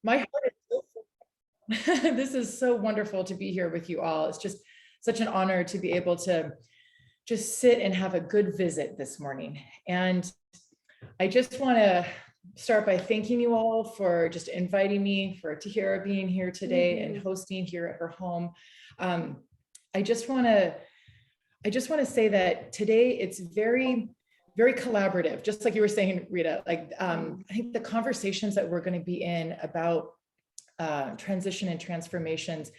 My heart is so full. This is so wonderful to be here with you all. It's just such an honor to be able to just sit and have a good visit this morning. And I just want to start by thanking you all for just inviting me, for Tahira being here today and hosting here at her home. I just want to say that today it's very, very collaborative, just like you were saying, Rita. I think the conversations that we're going to be in about transition and transformations,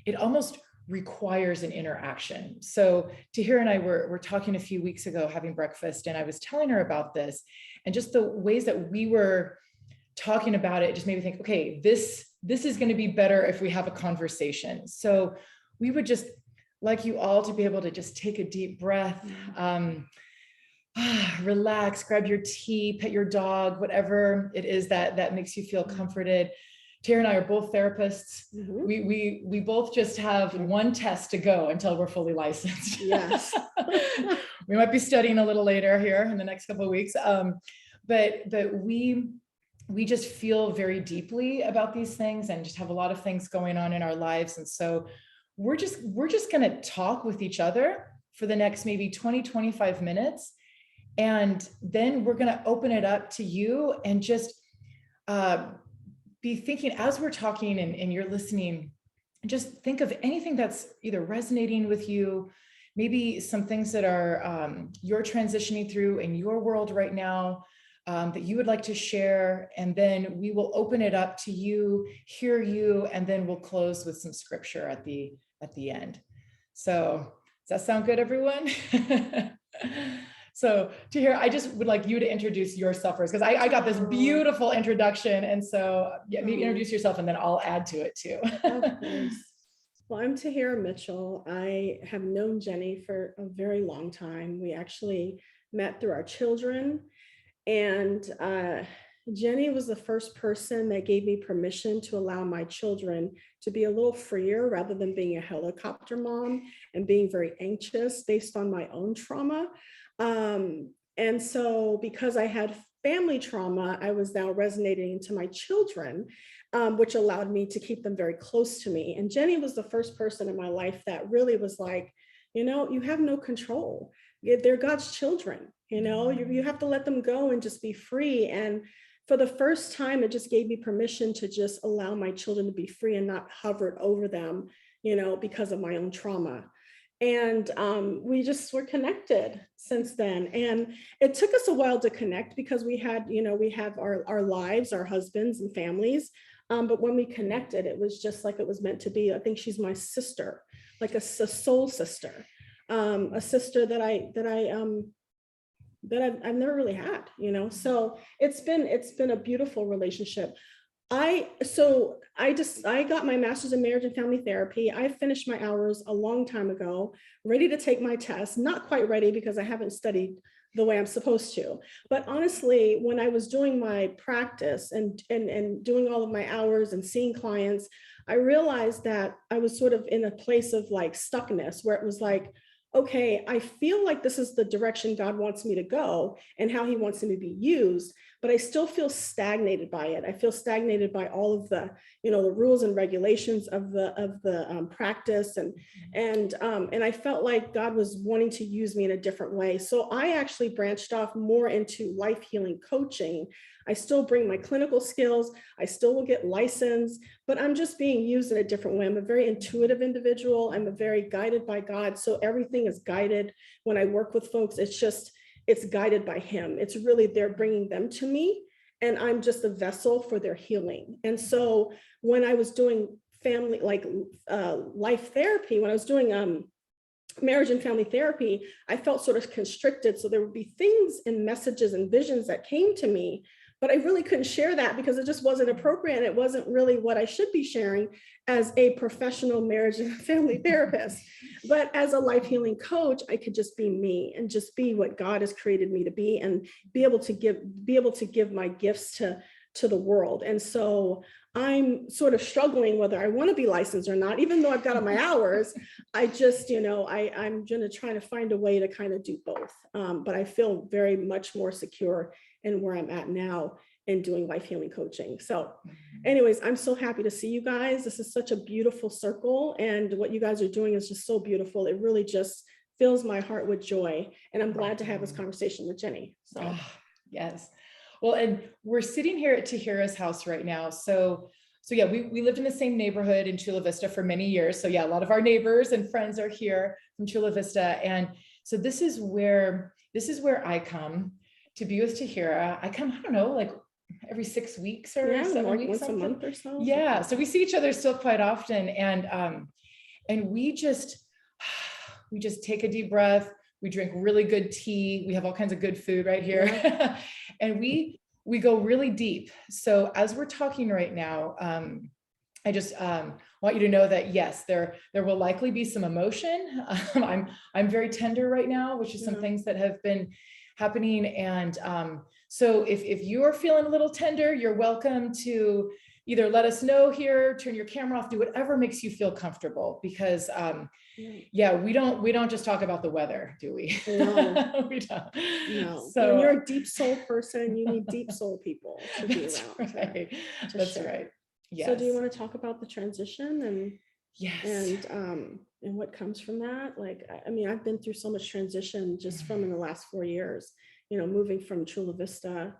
it almost requires an interaction. So Tahira and I were talking a few weeks ago having breakfast, and I was telling her about this, and just the ways that we were talking about it just made me think, okay, this is going to be better if we have a conversation. So we would just like you all to be able to just take a deep breath, relax, grab your tea, pet your dog, whatever it is that makes you feel comforted. Tahira and I are both therapists. We both just have one test to go until we're fully licensed. Yes. We might be studying a little later here in the next couple of weeks. But we just feel very deeply about these things and just have a lot of things going on in our lives. And so we're just going to talk with each other for the next maybe 20, 25 minutes. And then we're going to open it up to you and just be thinking as we're talking and you're listening, just think of anything that's either resonating with you, maybe some things that are you're transitioning through in your world right now that you would like to share. And then we will open it up to you, hear you, and then we'll close with some scripture at the end. So does that sound good, everyone? So Tahira, I just would like you to introduce yourself first, because I got this beautiful introduction. And so yeah, maybe introduce yourself and then I'll add to it too. Of course. Well, I'm Tahira Mitchell. I have known Jenny for a very long time. We actually met through our children. And Jenny was the first person that gave me permission to allow my children to be a little freer rather than being a helicopter mom and being very anxious based on my own trauma. And so because I had family trauma, I was now resonating into my children, which allowed me to keep them very close to me. And Jenny was the first person in my life that really was like, you have no control. They're God's children, you have to let them go and just be free. And for the first time, it just gave me permission to just allow my children to be free and not hovered over them, because of my own trauma. And we just were connected since then. And it took us a while to connect because we had, we have our lives, our husbands and families. But when we connected, it was just like it was meant to be. I think she's my sister, like a soul sister, a sister that I've never really had, So it's been a beautiful relationship. I got my master's in marriage and family therapy. I finished my hours a long time ago, ready to take my test, not quite ready because I haven't studied the way I'm supposed to. But honestly, when I was doing my practice and doing all of my hours and seeing clients, I realized that I was sort of in a place of like stuckness where it was like, okay, I feel like this is the direction God wants me to go and how he wants me to be used, but I still feel stagnated by it. I feel stagnated by all of the, the rules and regulations of the practice. And I felt like God was wanting to use me in a different way. So I actually branched off more into life healing coaching. I still bring my clinical skills. I still will get licensed, but I'm just being used in a different way. I'm a very intuitive individual. I'm a very guided by God. So everything is guided. When I work with folks, it's guided by him. It's really, they're bringing them to me and I'm just a vessel for their healing. And so when I was doing family, life therapy, when I was doing marriage and family therapy, I felt sort of constricted. So there would be things and messages and visions that came to me, but I really couldn't share that because it just wasn't appropriate. And it wasn't really what I should be sharing as a professional marriage and family therapist. But as a life healing coach, I could just be me and just be what God has created me to be and be able to give my gifts to the world. And so I'm sort of struggling whether I want to be licensed or not, even though I've got all my hours. I just, I'm going to try to find a way to kind of do both. But I feel very much more secure in where I'm at now in doing life healing coaching. So anyways, I'm so happy to see you guys. This is such a beautiful circle, and what you guys are doing is just so beautiful. It really just fills my heart with joy, and I'm glad to have this conversation with Jenny. So yes. Well, and we're sitting here at Tahira's house right now. So yeah, we lived in the same neighborhood in Chula Vista for many years. So yeah, a lot of our neighbors and friends are here from Chula Vista. And so this is where I come to be with Tahira. I come, I don't know, like every 6 weeks or 7 weeks. Once a month or so. Yeah. So we see each other still quite often. And we just take a deep breath. We drink really good tea. We have all kinds of good food right here. Yeah. And we go really deep. So as we're talking right now, I just want you to know that yes, there will likely be some emotion. I'm very tender right now, which is some things that have been happening. And so if you are feeling a little tender, you're welcome to either let us know here, turn your camera off, do whatever makes you feel comfortable, because yeah, we don't just talk about the weather, do we? No, we don't. No. So when you're a deep soul person, you need deep soul people to be that's around. right. To That's share. right. Yes. So do you want to talk about the transition and yes, and what comes from that? Like, I mean, I've been through so much transition just from in the last 4 years, you know, moving from Chula Vista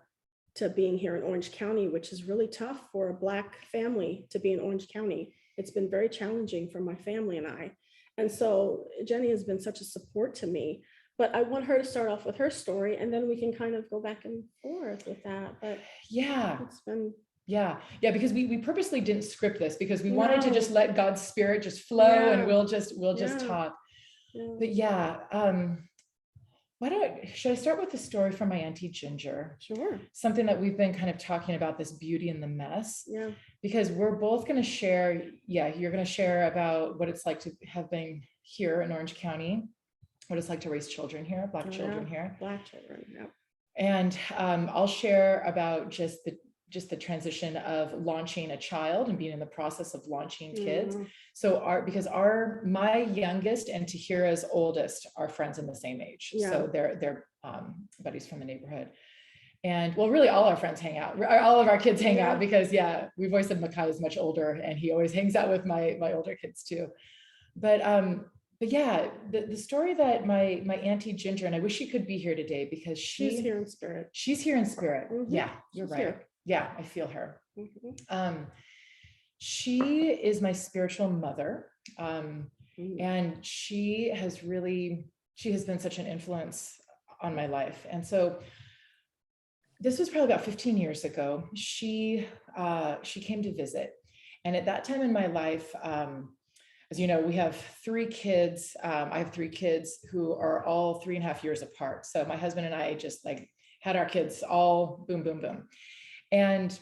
to being here in Orange County, which is really tough for a Black family to be in Orange County. It's been very challenging for my family and I. And so Jenny has been such a support to me, but I want her to start off with her story, and then we can kind of go back and forth with that. But yeah, it's been because we purposely didn't script this, because we wanted to just let God's spirit just flow, and we'll just talk. But should I start with the story from my Auntie Ginger? Sure. Something that we've been kind of talking about, this beauty in the mess. Yeah. Because we're both going to share, you're going to share about what it's like to have been here in Orange County, what it's like to raise children here, Black children here. Black children, yeah. And I'll share about just the transition of launching a child and being in the process of launching kids. So my youngest and Tahira's oldest are friends in the same age. So they're buddies from the neighborhood. And well, really all our friends hang out, all of our kids hang out, because we've always said Makai is much older and he always hangs out with my older kids too. But yeah, the story that my Auntie Ginger, and I wish she could be here today, because she's here in spirit. She's here in spirit. Yeah, you're right. Here. Yeah, I feel her. She is my spiritual mother. And she has been such an influence on my life. And so this was probably about 15 years ago. She came to visit. And at that time in my life, as you know, we have 3 kids. I have 3 kids who are all 3.5 years apart. So my husband and I just like had our kids all boom, boom, boom. And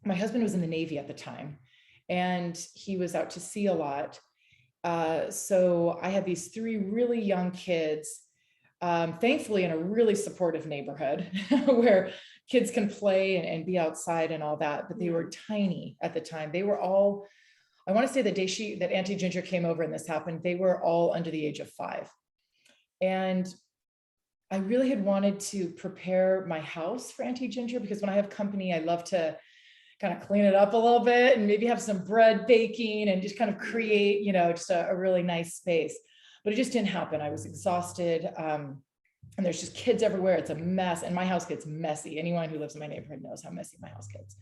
my husband was in the Navy at the time, and he was out to sea a lot. So I had these 3 really young kids, thankfully in a really supportive neighborhood where kids can play and be outside and all that, but they were tiny at the time. They were all, I want to say the day that Auntie Ginger came over and this happened, they were all under the age of 5. And I really had wanted to prepare my house for Auntie Ginger, because when I have company, I love to kind of clean it up a little bit and maybe have some bread baking and just kind of create, just a really nice space. But it just didn't happen. I was exhausted. And there's just kids everywhere. It's a mess. And my house gets messy. Anyone who lives in my neighborhood knows how messy my house gets.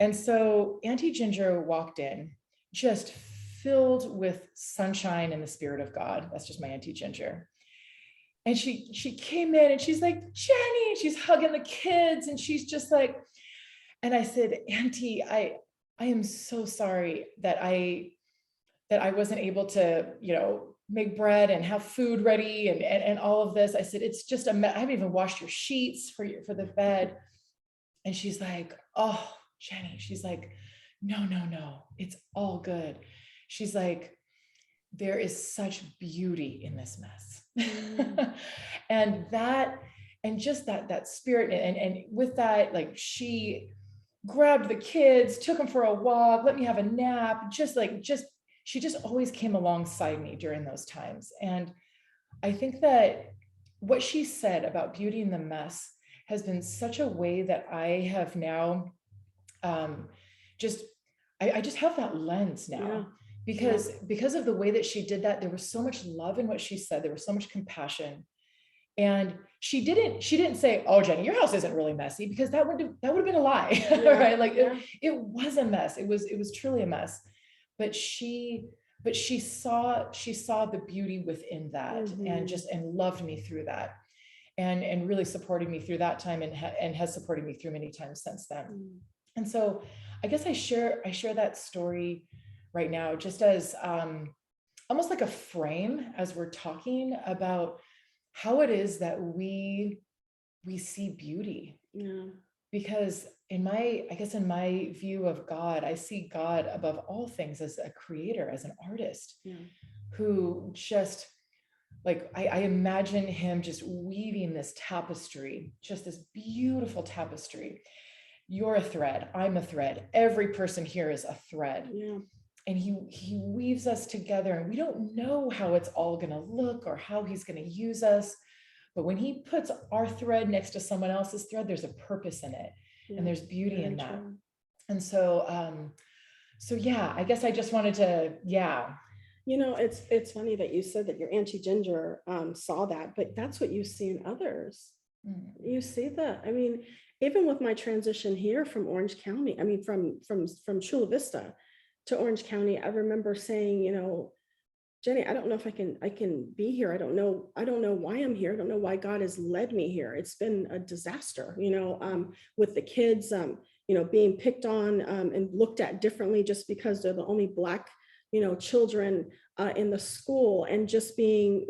And so Auntie Ginger walked in, just filled with sunshine and the spirit of God. That's just my Auntie Ginger. And she came in and she's like, Jenny, and she's hugging the kids. And she's just like, and I said, Auntie, I am so sorry that I wasn't able to, make bread and have food ready and all of this. I said, it's just I haven't even washed your sheets for the bed. And she's like, oh, Jenny, she's like, no, it's all good. She's like, there is such beauty in this mess. and just that spirit. And with that, like, she grabbed the kids, took them for a walk, let me have a nap, she just always came alongside me during those times. And I think that what she said about beauty in the mess has been such a way that I have now just, I just have that lens now. Yeah. Because of the way that she did that, there was so much love in what she said. There was so much compassion. And she didn't say, "Oh, Jenny, your house isn't really messy," because that would have been a lie. Right? Like it was a mess. It was truly a mess. But she saw the beauty within that, and loved me through that, and really supported me through that time, and has supported me through many times since then. And so I guess I share that story right now just as almost like a frame as we're talking about how it is that we see beauty. Because in my view of God, I see God above all things as a creator, as an artist, who just, like, I imagine him just weaving this tapestry, just this beautiful tapestry. You're a thread, I'm a thread, every person here is a thread. And he weaves us together, and we don't know how it's all going to look or how he's going to use us. But when he puts our thread next to someone else's thread, there's a purpose in it, and there's beauty in that. And so, yeah, I guess I just wanted to, it's funny that you said that your Auntie Ginger saw that, but that's what you see in others. You see that. I mean, even with my transition here from Orange County, I mean, from Chula Vista to Orange County, I remember saying, Jenny, I don't know if I can be here. I don't know why I'm here. I don't know why God has led me here. It's been a disaster, with the kids, being picked on and looked at differently just because they're the only Black, children in the school, and just being,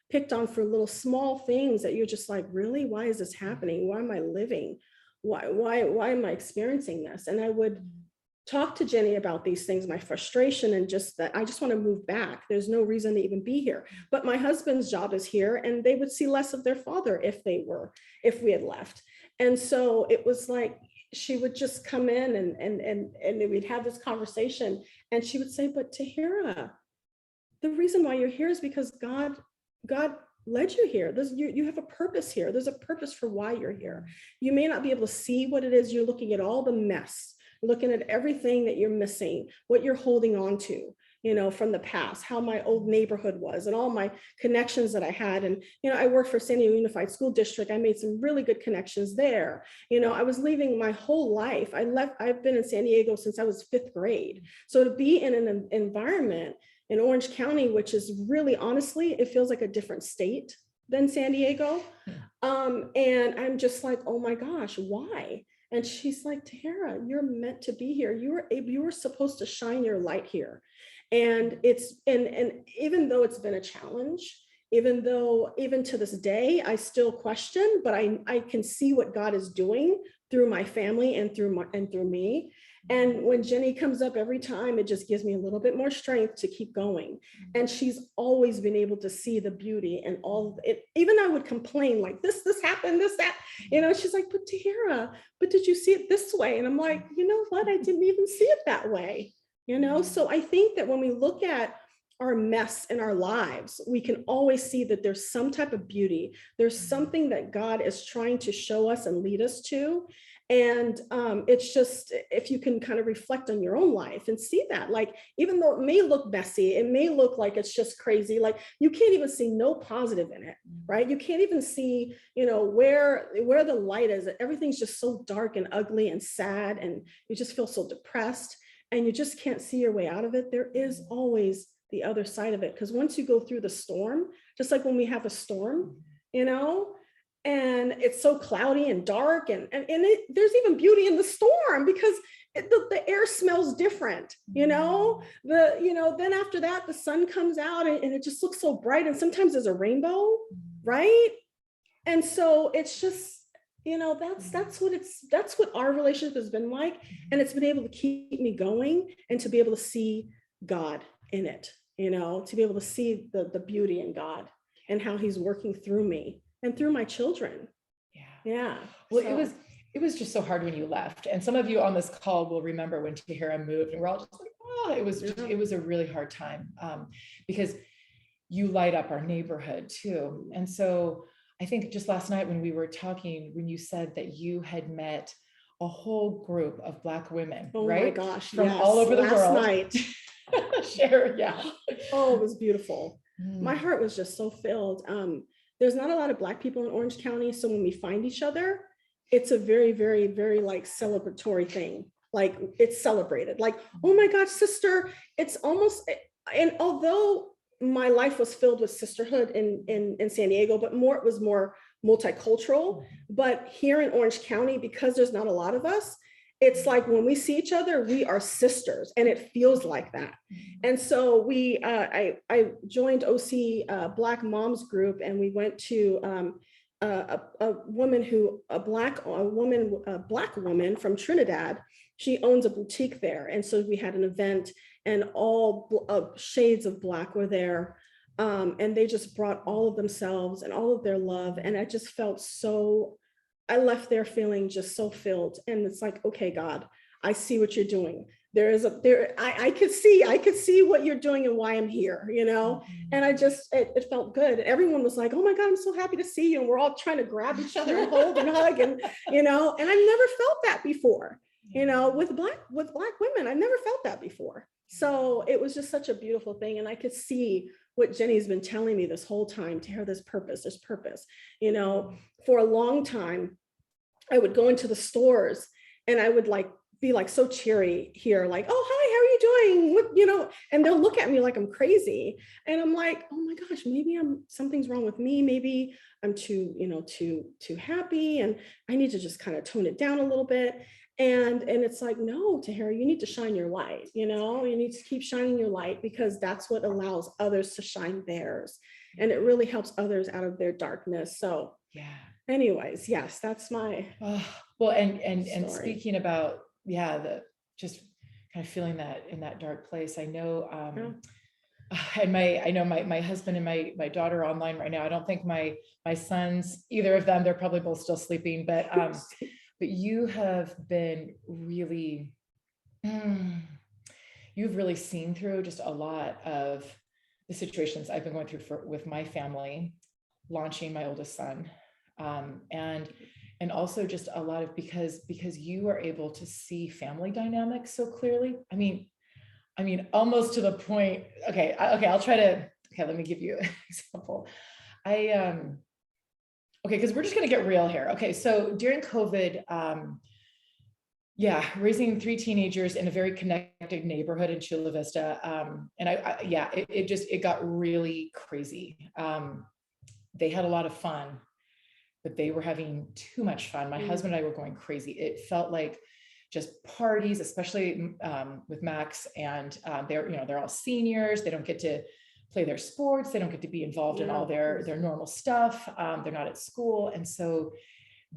picked on for little small things that you're just like, really, why is this happening? Why am I living? Why am I experiencing this? And I would talk to Jenny about these things, my frustration, and just that I just want to move back. There's no reason to even be here. But my husband's job is here, and they would see less of their father if we had left. And so it was like, she would just come in and we'd have this conversation, and she would say, "But Tahira, the reason why you're here is because God led you here. You have a purpose here. There's a purpose for why you're here. You may not be able to see what it is. You're looking at all the mess, looking at everything that you're missing, what you're holding on to, from the past, how my old neighborhood was, and all my connections that I had. And, I worked for San Diego Unified School District. I made some really good connections there. I was leaving my whole life. I've been in San Diego since I was 5th grade. So to be in an environment in Orange County, which is really, honestly, it feels like a different state than San Diego. And I'm just like, oh my gosh, why? And she's like, "Tahira, you're meant to be here. You were supposed to shine your light here." And and even though it's been a challenge, even to this day, I still question, but I can see what God is doing through my family and through me. And when Jenny comes up every time, it just gives me a little bit more strength to keep going. And she's always been able to see the beauty and all of it. Even I would complain like, this happened, that, she's like, "But Tahira, but did you see it this way?" And I'm like, you know what? I didn't even see it that way, So I think that when we look at our mess in our lives, we can always see that there's some type of beauty. There's something that God is trying to show us and lead us to. And it's just, if you can kind of reflect on your own life and see that, like, even though it may look messy, it may look like it's just crazy, like you can't even see no positive in it, right? You can't even see, where the light is. Everything's just so dark and ugly and sad, and you just feel so depressed, and you just can't see your way out of it. There is always the other side of it, because once you go through the storm, just like when we have a storm, and it's so cloudy and dark, and there's even beauty in the storm, because the air smells different, then after that, the sun comes out, and it just looks so bright, and sometimes there's a rainbow, right? And so it's just, that's what our relationship has been like. And it's been able to keep me going, and to be able to see God in it, to be able to see the beauty in God and how he's working through me and through my children. Yeah. Well, so it was just so hard when you left. And some of you on this call will remember when Tahira moved, and we're all just like, oh, it was a really hard time, because you light up our neighborhood too. And so I think just last night when we were talking, when you said that you had met a whole group of Black women, Oh my right? gosh, From yes. all over the Last world. night. Share, yeah. Oh, it was beautiful. My Mm. heart was just so filled. There's not a lot of Black people in Orange County, so when we find each other, it's a very, very, very like celebratory thing. Like it's celebrated. Like, oh my gosh, sister! It's almost. And although my life was filled with sisterhood in San Diego, but it was more multicultural. But here in Orange County, because there's not a lot of us, it's like when we see each other, we are sisters, and it feels like that. And so I joined OC Black Moms group, and we went to a Black woman from Trinidad. She owns a boutique there, and so we had an event, and all shades of Black were there. And they just brought all of themselves and all of their love, and I just felt so. I left there feeling just so filled. And it's like, okay, God, I see what you're doing. I could see what you're doing and why I'm here, you know? And it felt good. And everyone was like, oh my God, I'm so happy to see you. And we're all trying to grab each other and hold and hug and, you know, and I've never felt that before, you know, with Black women. I've never felt that before. So it was just such a beautiful thing. And I could see what Jenny's been telling me this whole time, to hear there's purpose, you know. For a long time, I would go into the stores and I would be so cheery here, like, oh, hi, how are you doing? What, you know, and they'll look at me like I'm crazy. And I'm like, oh my gosh, maybe something's wrong with me. Maybe I'm too happy, and I need to just kind of tone it down a little bit. And it's like, no, Tahira, you need to shine your light, you know, you need to keep shining your light, because that's what allows others to shine theirs. And it really helps others out of their darkness. So Yeah. Anyways, yes, that's my well, and story. Speaking about, the just kind of feeling that in that dark place. I know and I know my husband and my daughter are online right now. I don't think my sons, either of them, they're probably both still sleeping, but you have been really you've really seen through just a lot of the situations I've been going through with my family, launching my oldest son. And also just a lot of, because you are able to see family dynamics so clearly. I mean, almost to the point. Okay, I'll try to. Okay, let me give you an example. Okay, because we're just gonna get real here. Okay, so during COVID, raising 3 teenagers in a very connected neighborhood in Chula Vista, and it got really crazy. They had a lot of fun, but they were having too much fun. My husband and I were going crazy. It felt like just parties, especially with Max, and they're all seniors. They don't get to play their sports. They don't get to be involved in all their normal stuff. They're not at school, and so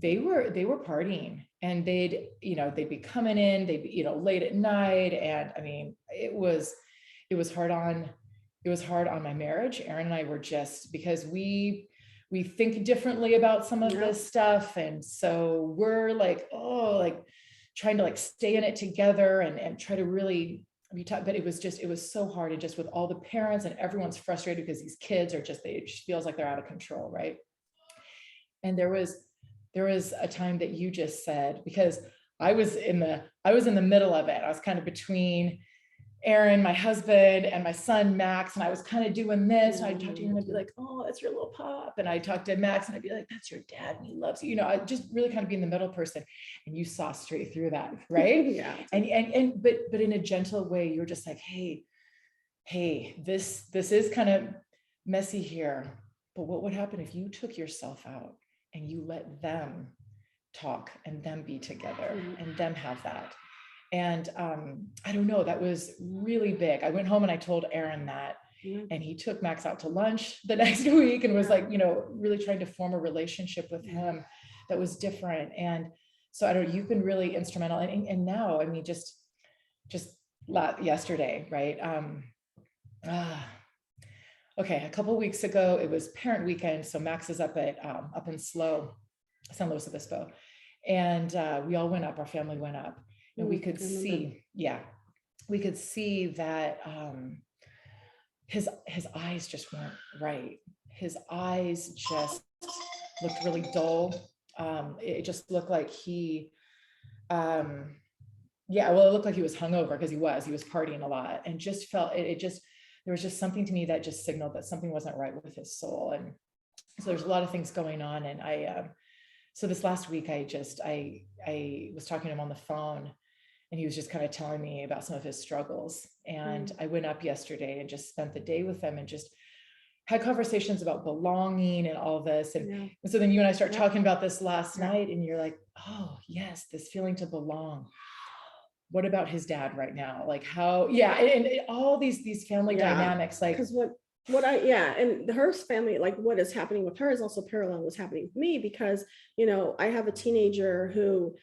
they were partying, and they'd be coming in, they'd be late at night, and I mean it was hard on my marriage. Aaron and I were just, because we think differently about some of this stuff. And so we're trying to stay in it together and try to really but it was so hard. And just with all the parents, and everyone's frustrated because these kids are it just feels like they're out of control. Right. And there was a time that you just said, because I was in the middle of it. I was kind of between Aaron, my husband, and my son, Max. And I was kind of doing this, and I'd talk to him and I'd be like, oh, that's your little pup. And I'd talk to Max and I'd be like, that's your dad, and he loves you. I just really kind of being the middle person. And you saw straight through that, right? Yeah. But in a gentle way, you're just like, hey, this is kind of messy here. But what would happen if you took yourself out and you let them talk and them be together and them have that? And I don't know, that was really big. I went home and I told Aaron that, and he took Max out to lunch the next week and was really trying to form a relationship with him that was different. And so I don't know, you've been really instrumental. And now, I mean, just yesterday, right? Okay, a couple of weeks ago, it was parent weekend. So Max is up in San Luis Obispo. And we all went up, our family went up. And we could see that his eyes just weren't right. His eyes just looked really dull. It just looked like he, yeah, well, it looked like he was hungover because he was partying a lot, and just felt there was just something to me that just signaled that something wasn't right with his soul. And so there's a lot of things going on. And so this last week, I was talking to him on the phone, and he was just kind of telling me about some of his struggles. And I went up yesterday and just spent the day with him and just had conversations about belonging and all this. And so then you and I start talking about this last night, and you're like, oh yes, this feeling to belong. What about his dad right now? Like how, and all these family dynamics, like, because and her family, like what is happening with her is also parallel what's happening with me, because, I have a teenager who,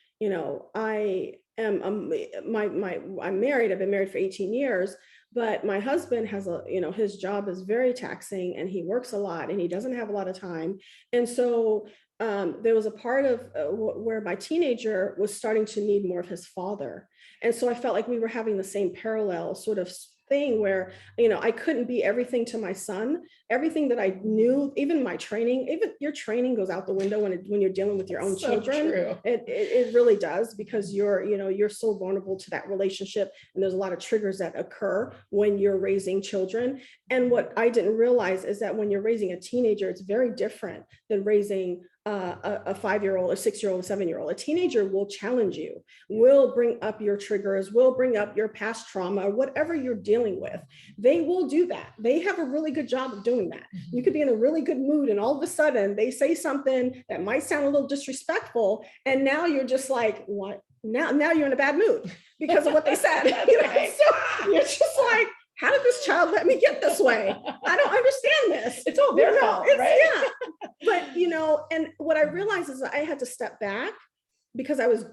I am, I'm married, I've been married for 18 years, but my husband has his job is very taxing, and he works a lot, and he doesn't have a lot of time. And so there was a part of where my teenager was starting to need more of his father. And so I felt like we were having the same parallel sort of thing where, I couldn't be everything to my son. Everything that I knew, even my training, even your training goes out the window when you're dealing with your own children. True. It really does, because you're so vulnerable to that relationship. And there's a lot of triggers that occur when you're raising children. And what I didn't realize is that when you're raising a teenager, it's very different than raising a 5-year-old, a 6-year-old, a 7-year-old. A teenager will challenge you, will bring up your triggers, will bring up your past trauma, whatever you're dealing with. They will do that. They have a really good job of doing that. You could be in a really good mood, and all of a sudden they say something that might sound a little disrespectful, and now you're just like, what? Now you're in a bad mood because of what they said. Right. So you're just like, how did this child let me get this way? I don't understand this. It's all their fault, right? Yeah. But, and what I realized is that I had to step back, because I was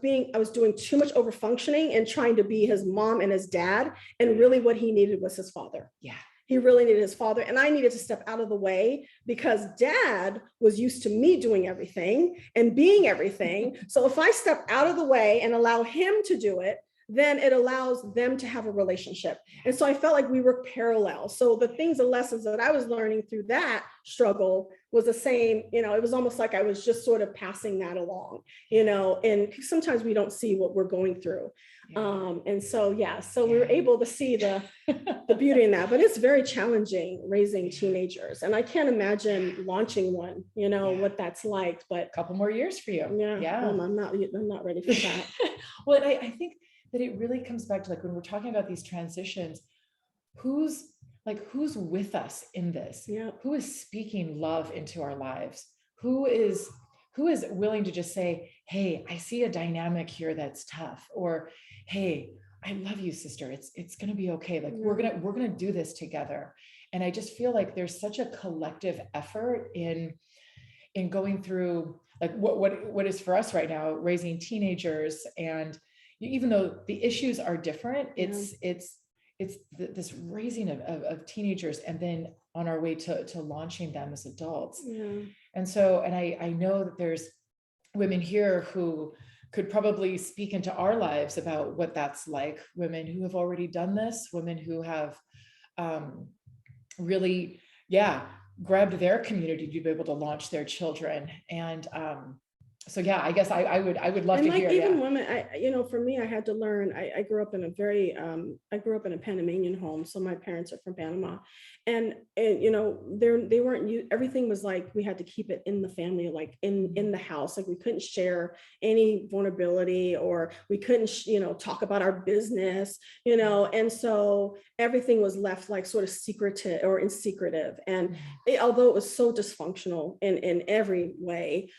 doing too much over functioning and trying to be his mom and his dad. And really what he needed was his father. Yeah. He really needed his father. And I needed to step out of the way, because dad was used to me doing everything and being everything. So if I step out of the way and allow him to do it, then it allows them to have a relationship. And so I felt like we were parallel. So the lessons that I was learning through that struggle was the same. It was almost like I was just sort of passing that along, and sometimes we don't see what we're going through. And so, so we were able to see the beauty in that, but it's very challenging raising teenagers. And I can't imagine launching one, what that's like, but a couple more years for you. Yeah. I'm not ready for that. Well, I think that it really comes back to, like, when we're talking about these transitions, who's with us in this? Yeah. Who is speaking love into our lives? Who is willing to just say, hey, I see a dynamic here that's tough, or hey, I love you, sister. It's going to be okay. Like, we're going to do this together. And I just feel like there's such a collective effort in going through, like, what is for us right now, raising teenagers. And even though the issues are different, it's this raising of teenagers, and then on our way to launching them as adults. And so, and I know that there's women here who could probably speak into our lives about what that's like, women who have already done this, women who have really grabbed their community to be able to launch their children. And so I guess I would love to hear. Even women, for me, I had to learn. I grew up in I grew up in a Panamanian home, so my parents are from Panama, and they weren't. Everything was like we had to keep it in the family, like in the house. Like we couldn't share any vulnerability, or we couldn't talk about our business, and so everything was left like sort of secretive or in secretive. And although it was so dysfunctional in every way,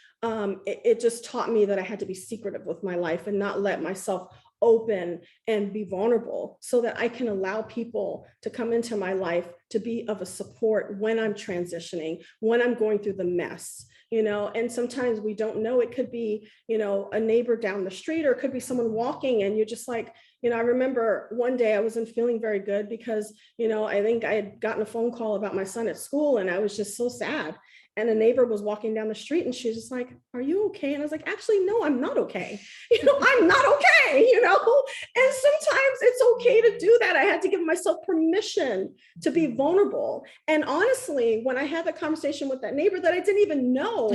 it just taught me that I had to be secretive with my life and not let myself open and be vulnerable, so that I can allow people to come into my life to be of a support when I'm transitioning, when I'm going through the mess, and sometimes we don't know. It could be, a neighbor down the street, or it could be someone walking, and you're just like, I remember one day I wasn't feeling very good because, I think I had gotten a phone call about my son at school, and I was just so sad. And a neighbor was walking down the street, and she's just like, are you okay? And I was like, actually, no, I'm not okay. I'm not okay, and sometimes it's okay to do that. I had to give myself permission to be vulnerable. And honestly, when I had that conversation with that neighbor that I didn't even know,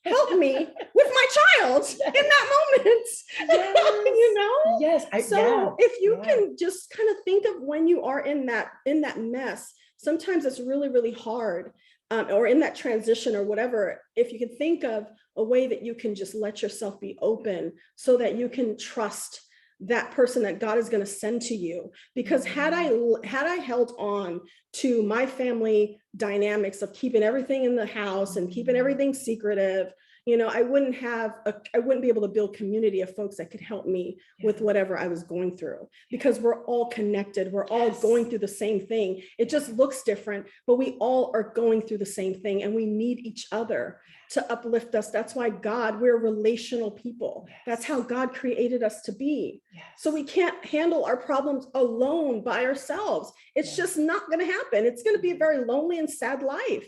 help me with my child in that moment. Yes. You know? Yes. If you can just kind of think of when you are in that mess, sometimes it's really, really hard, or in that transition or whatever. If you can think of a way that you can just let yourself be open so that you can trust that person that God is going to send to you. Because had I held on to my family dynamics of keeping everything in the house and keeping everything secretive, I wouldn't be able to build community of folks that could help me with whatever I was going through, because we're all connected. We're all going through the same thing. It just looks different, but we all are going through the same thing, and we need each other to uplift us. That's why we're relational people. That's how God created us to be. So we can't handle our problems alone by ourselves. It's just not going to happen. It's going to be a very lonely and sad life.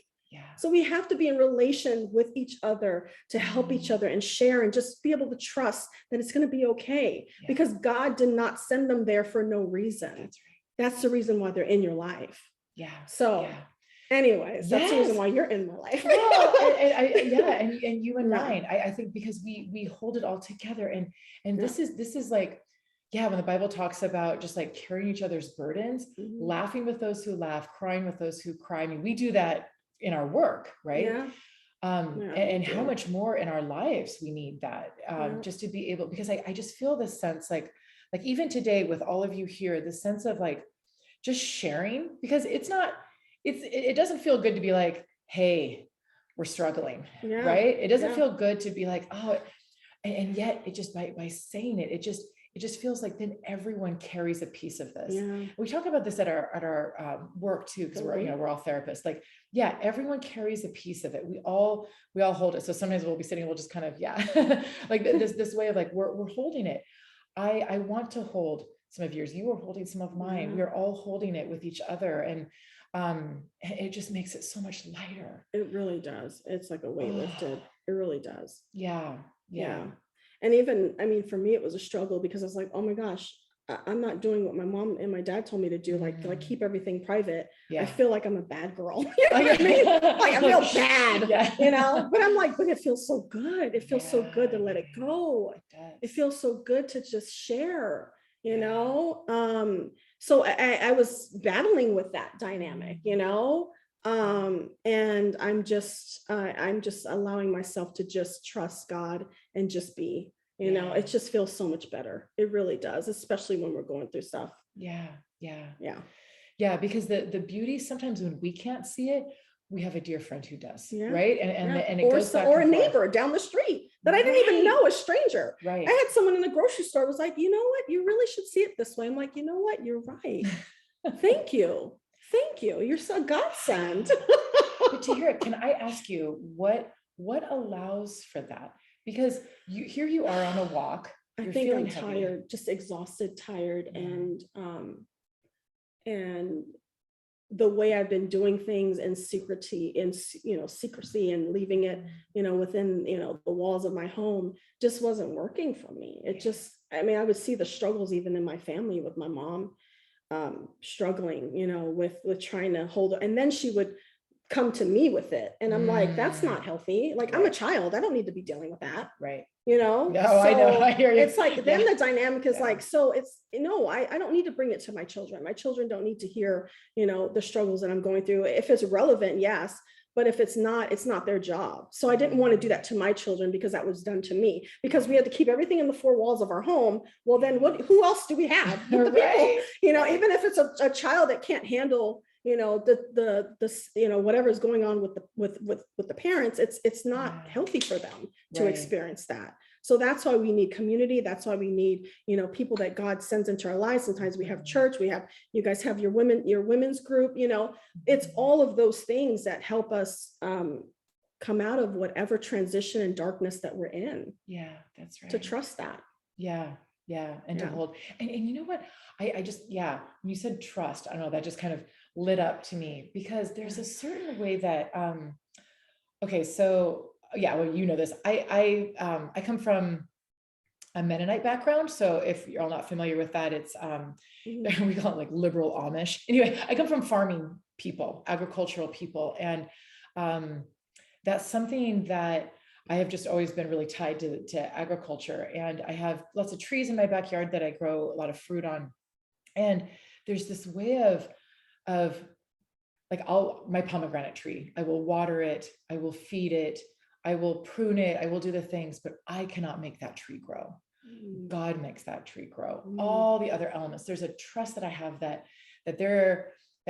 So we have to be in relation with each other to help each other and share, and just be able to trust that it's going to be okay, because God did not send them there for no reason. That's the reason why they're in your life. So anyways, that's the reason why you're in my life. And you and mine. I think because we hold it all together, and this is like, when the Bible talks about just like carrying each other's burdens, laughing with those who laugh, crying with those who cry. I mean, we do that in our work, right? And how much more in our lives we need that, just to be able, because I just feel this sense, like even today with all of you here, the sense of like just sharing, because it doesn't feel good to be like, hey, we're struggling, right? It doesn't feel good to be like, oh, and yet it just, by saying it just feels like then everyone carries a piece of this. We talk about this at our work too, because we're all therapists. Like, everyone carries a piece of it. We all hold it. So sometimes we'll be sitting, we'll just kind of, like this way of like, we're holding it. I want to hold some of yours. You are holding some of mine. We are all holding it with each other. And it just makes it so much lighter. It really does. It's like a weight lifted. It really does. Yeah. And even, I mean, for me, it was a struggle, because I was like, oh my gosh, I'm not doing what my mom and my dad told me to do. Like keep everything private. I feel like I'm a bad girl. You know what I mean? Like I feel bad, but I'm like, but it feels so good. It feels so good to let it go. It feels so good to just share, so I was battling with that dynamic, and I'm just allowing myself to just trust God and just be, it just feels so much better. It really does, especially when we're going through stuff. Because the beauty, sometimes when we can't see it, we have a dear friend who does, right? And it goes back or a neighbor down the street that I didn't even know, a stranger. I had someone in the grocery store was like, you know what, you really should see it this way. I'm like, you know what, you're right. Thank you. You're so godsend. But Tahira, can I ask you what allows for that? Because here you are on a walk. I think I'm tired, just exhausted, tired, and the way I've been doing things in secrecy and leaving it, within, the walls of my home just wasn't working for me. It just, I mean, I would see the struggles even in my family with my mom, struggling, with trying to hold it. And then she would come to me with it. And I'm like, that's not healthy. Like, I'm a child. I don't need to be dealing with that. No, so I know. I hear you. It's like, then the dynamic is like, so it's, I don't need to bring it to my children. My children don't need to hear, the struggles that I'm going through. If it's relevant, yes. But if it's not their job. So I didn't want to do that to my children, because that was done to me, because we had to keep everything in the four walls of our home. Well, then who else do we have? The people, even if it's a child that can't handle, the whatever's going on with the parents, it's not healthy for them to experience that. So that's why we need community. That's why we need, people that God sends into our lives. Sometimes we have church, you guys have your women's group, it's all of those things that help us come out of whatever transition and darkness that we're in. That's right. To trust that. And to hold, and you know what, I just, when you said trust, I don't know, that just kind of lit up to me, because there's a certain way that, okay, so well, this, I come from a Mennonite background. So if you're all not familiar with that, it's, we call it like liberal Amish. Anyway, I come from farming people, agricultural people. And that's something that I have just always been really tied to agriculture, and I have lots of trees in my backyard that I grow a lot of fruit on. And there's this way of like my pomegranate tree, I will water it, I will feed it, I will prune it, I will do the things, but I cannot make that tree grow. God makes that tree grow. All the other elements. There's a trust that I have that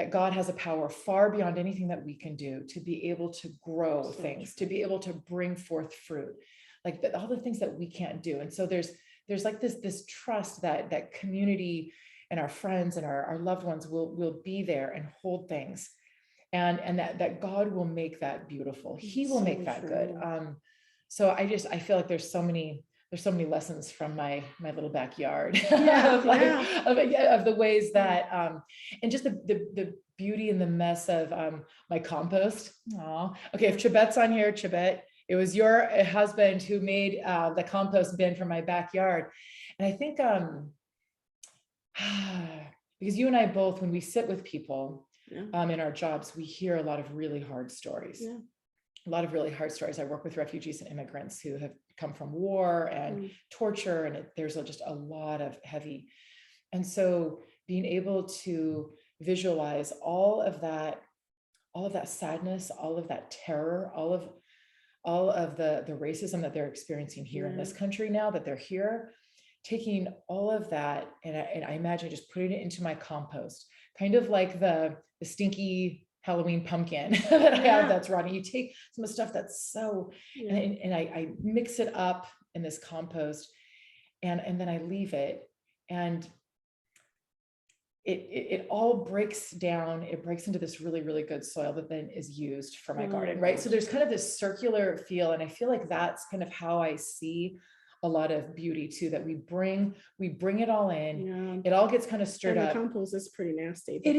God has a power far beyond anything that we can do to be able to grow things, to be able to bring forth fruit, like all the things that we can't do. And so there's like this trust that community and our friends and our loved ones will be there and hold things. And that God will make that beautiful. He will make that good. So I feel like there's so many lessons from my little backyard of the ways that and just the beauty and the mess of my compost. Okay, if Chibet's on here, Chibet, it was your husband who made the compost bin for my backyard. And I think because you and I both, when we sit with people in our jobs, we hear a lot of really hard stories. A lot of really hard stories. I work with refugees and immigrants who have come from war and torture, and there's just a lot of heavy. And so being able to visualize all of that sadness, all of that terror, all of the racism that they're experiencing here in this country now that they're here, taking all of that and I imagine just putting it into my compost, kind of like the stinky Halloween pumpkin that I have that's rotting. You take some of the stuff that's so, and I mix it up in this compost and then I leave it, and it all breaks down. It breaks into this really, really good soil that then is used for my garden, right? So there's kind of this circular feel, and I feel like that's kind of how I see a lot of beauty too, that we bring it all in. It all gets kind of stirred up. The compost is pretty nasty, but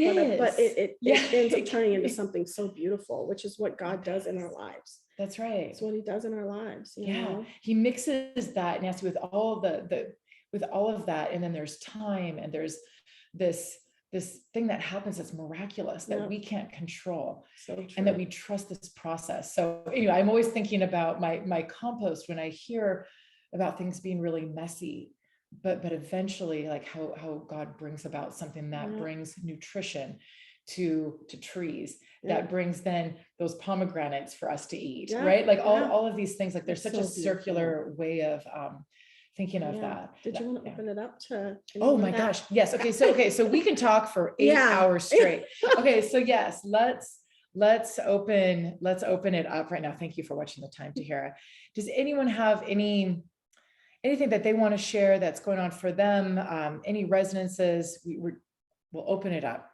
it ends up turning into something so beautiful, which is what God does in our lives. That's right. It's what he does in our lives. You know? He mixes that nasty with all with all of that, and then there's time, and there's this thing that happens that's miraculous that we can't control, and that we trust this process. So anyway, I'm always thinking about my compost when I hear about things being really messy, but eventually, like how God brings about something that brings nutrition to trees, that brings then those pomegranates for us to eat, right? Like all of these things, like there's such a circular way of thinking of that. Did you want to open it up to? Oh my gosh, yes. Okay, so we can talk for 8 hours straight. Okay, so yes, let's open it up right now. Thank you for watching the time, Tahira. Does anyone have anything that they want to share that's going on for them? Any resonances? We'll open it up.